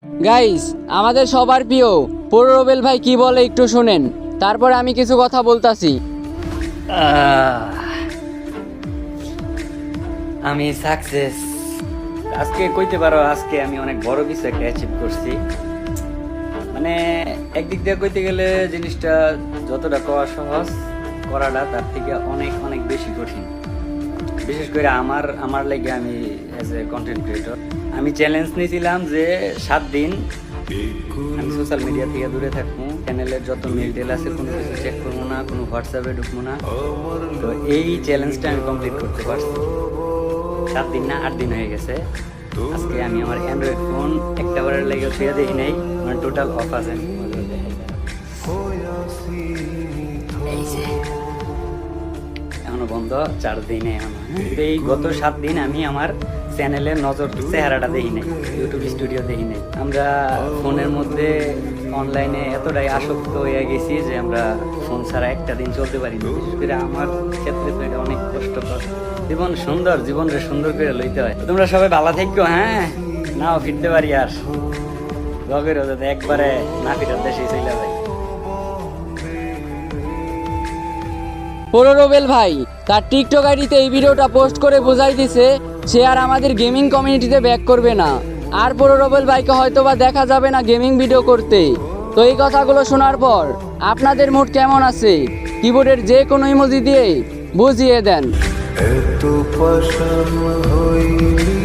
Guys, আমাদের সবার প্রিয় পুরো রোবেল ভাই কি বলে একটু শুনেন, তারপরে আমি কিছু কথা বলতাছি। আমি সাকসেস আজকে কইতে পারো, আজকে আমি অনেক বড় কিছু একটা অ্যাচিভ করছি। মানে একদিক দিয়ে কইতে গেলে জিনিসটা যতটা করা সহজ, করাটা তার থেকে অনেক অনেক বেশি কঠিন। বিশেষ করে আমার লাগে, আমি অ্যাজ এ কন্টেন্ট ক্রিয়েটর আমি চ্যালেঞ্জ নিয়েছিলাম যে 7 দিন আমি সোশ্যাল মিডিয়া থেকে দূরে থাকবো, চ্যানেলের যত মেল টেল আছে কোনো কিছু চেক করবো না, কোনো হোয়াটসঅ্যাপে ঢুকবো না। তো এই চ্যালেঞ্জটা আমি কমপ্লিট করতে পারছি। 7 দিন না 8 দিন হয়ে গেছে। আজকে আমি আমার অ্যান্ড্রয়েড ফোন একটা বারের লেগে ছুঁয়ে দেখি নাই, মানে টোটাল অফ আছে। এই যে এখনো বন্ধ, 4 দিনে এখনো। তো এই গত 7 দিন আমি আমার চ্যানেলের নজর চেহারাটা দেখি নাই, ইউটিউব স্টুডিও দেখি নাই। আমরা ফোনের মধ্যে অনলাইনে এতটাই আসক্ত হয়ে গেছি যে আমরা ফোন ছাড়া একটা দিন চলতে পারি না। বিশেষ করে আমার ক্ষেত্রে তো এটা অনেক কষ্টকর। জীবন সুন্দর, জীবনটা সুন্দর করে লইতে হয়। তোমরা সবাই ভালো থাকো, হ্যাঁ, নাও ফিরতে পারি আর লগের যাতে একবারে না ফিরার দেশে চলে যায়। পুরো রোবেল ভাই তার টিকটক আইডিতে এই ভিডিওটা পোস্ট করে বোঝাই দিছে সে আর আমাদের গেমিং কমিউনিটিতে ব্যাক করবে না, আর পুরো রোবেল ভাইকে হয়তো বা দেখা যাবে না গেমিং ভিডিও করতে। তো এই কথাগুলো শোনার পর আপনাদের মুড কেমন আছে? কিবোর্ডের যে কোনো ইমোজি দিয়ে বুঝিয়ে দেন। এত পাষাণ হইলি